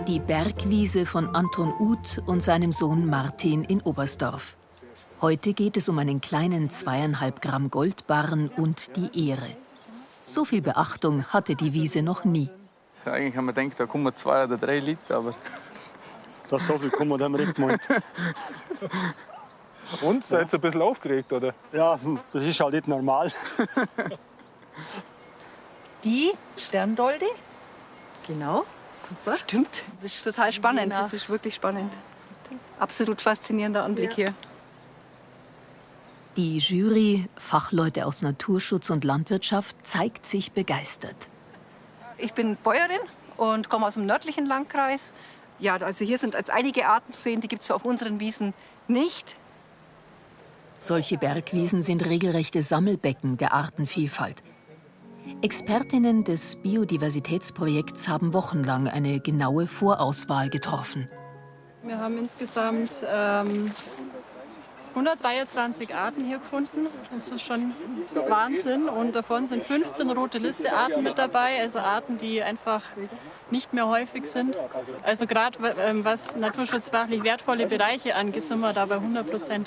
Die Bergwiese von Anton Uth und seinem Sohn Martin in Oberstdorf. Heute geht es um einen kleinen 2,5 Gramm Goldbarren und die Ehre. So viel Beachtung hatte die Wiese noch nie. Eigentlich haben wir gedacht, da kommen 2 oder 3 Liter, aber... Das so viel kommen wir dem nicht gemeint. Und, seid ihr ein bisschen aufgeregt, oder? Ja, das ist halt nicht normal. Die Sterndolde. Genau. Super. Stimmt. Das ist total spannend. Genau. Das ist wirklich spannend. Absolut faszinierender Anblick hier. Die Jury, Fachleute aus Naturschutz und Landwirtschaft, zeigt sich begeistert. Ich bin Bäuerin und komme aus dem nördlichen Landkreis. Ja, also hier sind jetzt einige Arten zu sehen, die gibt es auf unseren Wiesen nicht. Solche Bergwiesen sind regelrechte Sammelbecken der Artenvielfalt. Expertinnen des Biodiversitätsprojekts haben wochenlang eine genaue Vorauswahl getroffen. Wir haben insgesamt 123 Arten hier gefunden. Das ist schon Wahnsinn. Und davon sind 15 rote-Liste-Arten mit dabei, also Arten, die einfach nicht mehr häufig sind. Also gerade was naturschutzfachlich wertvolle Bereiche angeht, sind wir da bei 100%.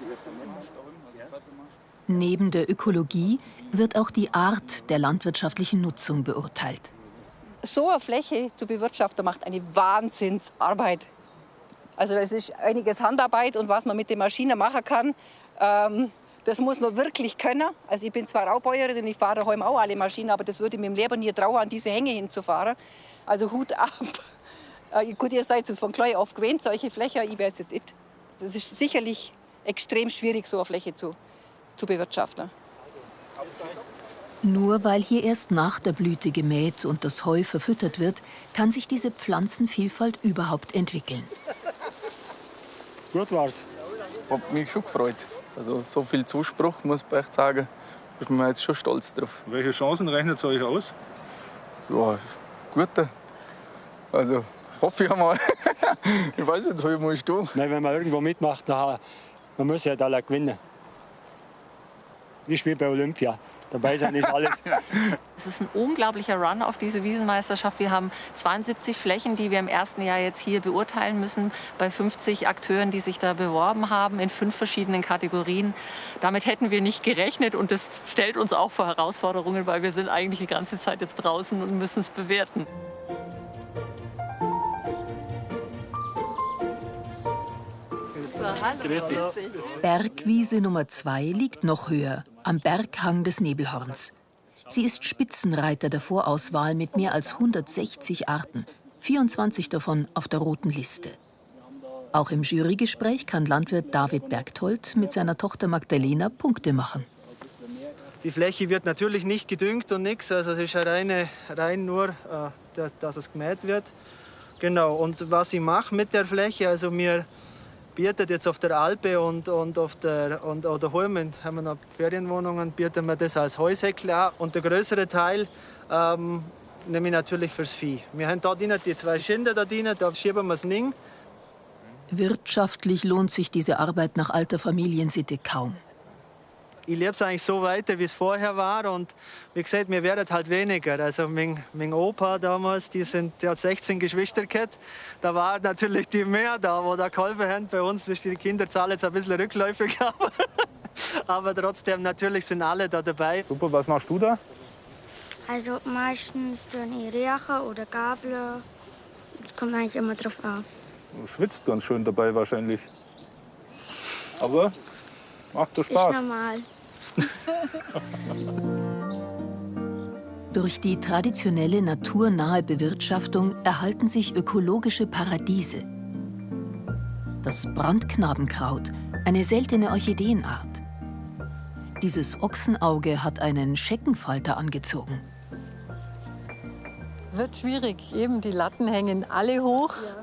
Neben der Ökologie wird auch die Art der landwirtschaftlichen Nutzung beurteilt. So eine Fläche zu bewirtschaften macht eine Wahnsinnsarbeit. Also das ist einiges Handarbeit und was man mit den Maschinen machen kann, das muss man wirklich können. Also ich bin zwar Raubäuerin und ich fahre daheim auch alle Maschinen, aber das würde ich mir im Leben nie trauen, an diese Hänge hinzufahren. Also Hut ab. Gut, ihr seid es von klein auf gewöhnt, solche Flächen, ich weiß es nicht. Das ist sicherlich extrem schwierig, so eine Fläche zu bewirtschaften. Nur weil hier erst nach der Blüte gemäht und das Heu verfüttert wird, kann sich diese Pflanzenvielfalt überhaupt entwickeln. Gut war's. Hat mich schon gefreut. Also so viel Zuspruch, muss ich echt sagen, ist man jetzt schon stolz drauf. Welche Chancen rechnet es euch aus? Ja, gute. Also hoffe ich einmal. Ich weiß nicht, wie musst du? Nein, wenn man irgendwo mitmacht, dann man muss ja alle gewinnen. Wie spielt bei Olympia. Dabei ist ja nicht alles. Es ist ein unglaublicher Run auf diese Wiesenmeisterschaft. Wir haben 72 Flächen, die wir im ersten Jahr jetzt hier beurteilen müssen, bei 50 Akteuren, die sich da beworben haben, in 5 verschiedenen Kategorien. Damit hätten wir nicht gerechnet und das stellt uns auch vor Herausforderungen, weil wir sind eigentlich die ganze Zeit jetzt draußen und müssen es bewerten. Grüß dich. Bergwiese Nummer 2 liegt noch höher, am Berghang des Nebelhorns. Sie ist Spitzenreiter der Vorauswahl mit mehr als 160 Arten, 24 davon auf der roten Liste. Auch im Jurygespräch kann Landwirt David Bergtold mit seiner Tochter Magdalena Punkte machen. Die Fläche wird natürlich nicht gedüngt und nichts, also es ist rein nur, dass es gemäht wird. Genau, und was ich mache mit der Fläche, also mir bietet jetzt auf der Alpe und oder Holmen, haben wir noch Ferienwohnungen, bieten wir das als Heusäckle an. Und der größere Teil nehme ich natürlich fürs Vieh. Wir haben da drinnen die 2 Schinder, da schieben wir es nicht. Wirtschaftlich lohnt sich diese Arbeit nach alter Familiensitte kaum. Ich lebe es eigentlich so weiter, wie es vorher war. Und wie gesagt, wir werden halt weniger. Also mein Opa damals, der hat 16 Geschwister gehabt. Da waren natürlich die mehr da, wo da geholfen haben. Bei uns ist die Kinderzahl jetzt ein bisschen rückläufig. Aber trotzdem, natürlich sind alle da dabei. Super, was machst du da? Also meistens tue ich Riechen oder Gabeln. Das kommt eigentlich immer drauf an. Du schwitzt ganz schön dabei wahrscheinlich. Aber macht doch Spaß. Ist normal. Durch die traditionelle naturnahe Bewirtschaftung erhalten sich ökologische Paradiese. Das Brandknabenkraut, eine seltene Orchideenart. Dieses Ochsenauge hat einen Scheckenfalter angezogen. Wird schwierig. Eben, die Latten hängen alle hoch. Ja.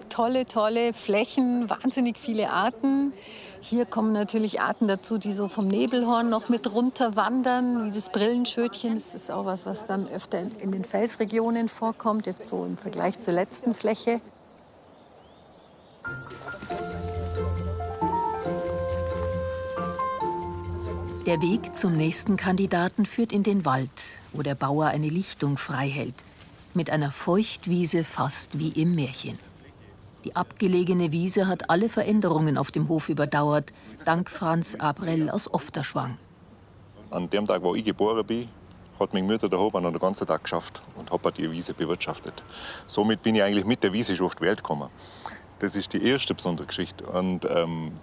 Tolle Flächen, wahnsinnig viele Arten. Hier kommen natürlich Arten dazu, die so vom Nebelhorn noch mit runter wandern, wie das Brillenschötchen. Das ist auch was dann öfter in den Felsregionen vorkommt, jetzt so im Vergleich zur letzten Fläche. Der Weg zum nächsten Kandidaten führt in den Wald, wo der Bauer eine Lichtung frei hält. mit einer Feuchtwiese fast wie im Märchen. Die abgelegene Wiese hat alle Veränderungen auf dem Hof überdauert, dank Franz Abrell aus Ofterschwang. An dem Tag, wo ich geboren bin, hat meine Mutter den Hof noch den ganzen Tag geschafft und hat die Wiese bewirtschaftet. Somit bin ich eigentlich mit der Wiese schon auf die Welt gekommen. Das ist die erste besondere Geschichte. Und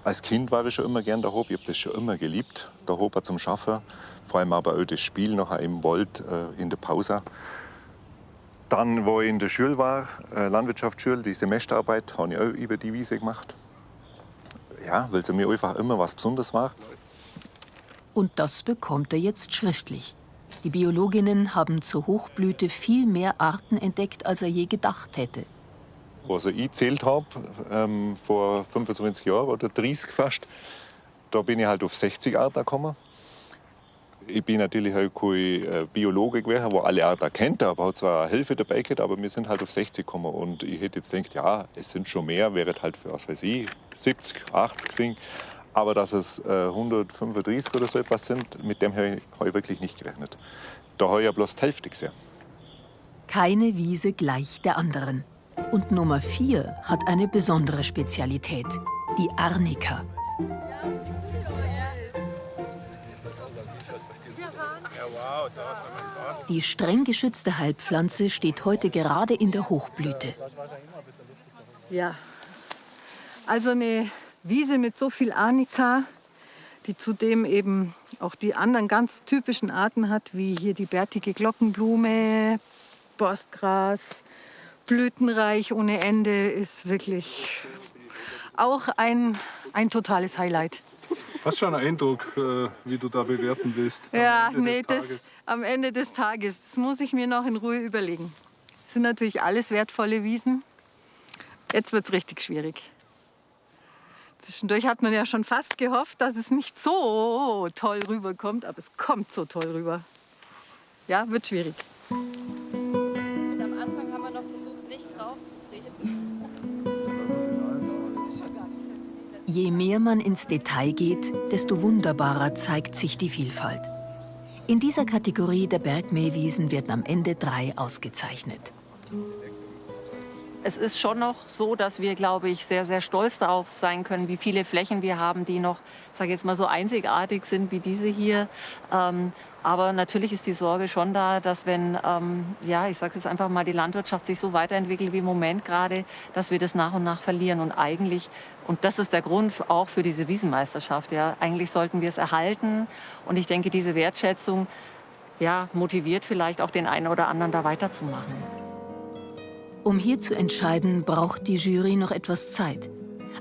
als Kind war ich schon immer gern der Hof. Ich habe das schon immer geliebt, der Hof zum Schaffen. Vor allem aber auch das Spiel nachher im Wald in der Pause. Dann, wo ich in der Schule war, Landwirtschaftsschule, die Semesterarbeit, habe ich auch über die Wiese gemacht. Ja, weil es mir einfach immer was Besonderes war. Und das bekommt er jetzt schriftlich. Die Biologinnen haben zur Hochblüte viel mehr Arten entdeckt, als er je gedacht hätte. Was ich gezählt habe, vor 25 Jahren oder 30 fast, da bin ich halt auf 60 Arten gekommen. Ich bin natürlich halt kein Biologe gewesen, der alle Arten kennt, aber hat zwar eine Hilfe dabei gehabt, aber wir sind halt auf 60 gekommen. Und ich hätte jetzt gedacht, ja, es sind schon mehr, wäre halt für, was weiß ich, 70, 80 gewesen. Aber dass es 135 oder so etwas sind, mit dem habe ich wirklich nicht gerechnet. Da habe ich ja bloß die Hälfte gesehen. Keine Wiese gleich der anderen. Und Nummer 4 hat eine besondere Spezialität, die Arnika. Die streng geschützte Heilpflanze steht heute gerade in der Hochblüte. Ja, also eine Wiese mit so viel Arnika, die zudem eben auch die anderen ganz typischen Arten hat, wie hier die bärtige Glockenblume, Borstgras, blütenreich ohne Ende, ist wirklich auch ein totales Highlight. Hast du schon einen Eindruck, wie du da bewerten willst? Ja, nee, das am Ende des Tages. Das muss ich mir noch in Ruhe überlegen. Das sind natürlich alles wertvolle Wiesen. Jetzt wird es richtig schwierig. Zwischendurch hat man ja schon fast gehofft, dass es nicht so toll rüberkommt, aber es kommt so toll rüber. Ja, wird schwierig. Und am Anfang haben wir noch versucht, nicht drauf zu treten. Je mehr man ins Detail geht, desto wunderbarer zeigt sich die Vielfalt. In dieser Kategorie der Bergmähwiesen werden am Ende 3 ausgezeichnet. Es ist schon noch so, dass wir, glaube ich, sehr, sehr stolz darauf sein können, wie viele Flächen wir haben, die noch, sage jetzt mal, so einzigartig sind wie diese hier. Aber natürlich ist die Sorge schon da, dass wenn, ja, ich sage jetzt einfach mal, die Landwirtschaft sich so weiterentwickelt wie im Moment gerade, dass wir das nach und nach verlieren. Und eigentlich, und das ist der Grund auch für diese Wiesenmeisterschaft, ja, eigentlich sollten wir es erhalten. Und ich denke, diese Wertschätzung, ja, motiviert vielleicht auch den einen oder anderen, da weiterzumachen. Um hier zu entscheiden, braucht die Jury noch etwas Zeit.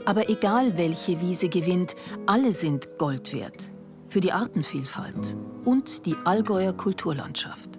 Aber egal, welche Wiese gewinnt, alle sind Gold wert. Für die Artenvielfalt und die Allgäuer Kulturlandschaft.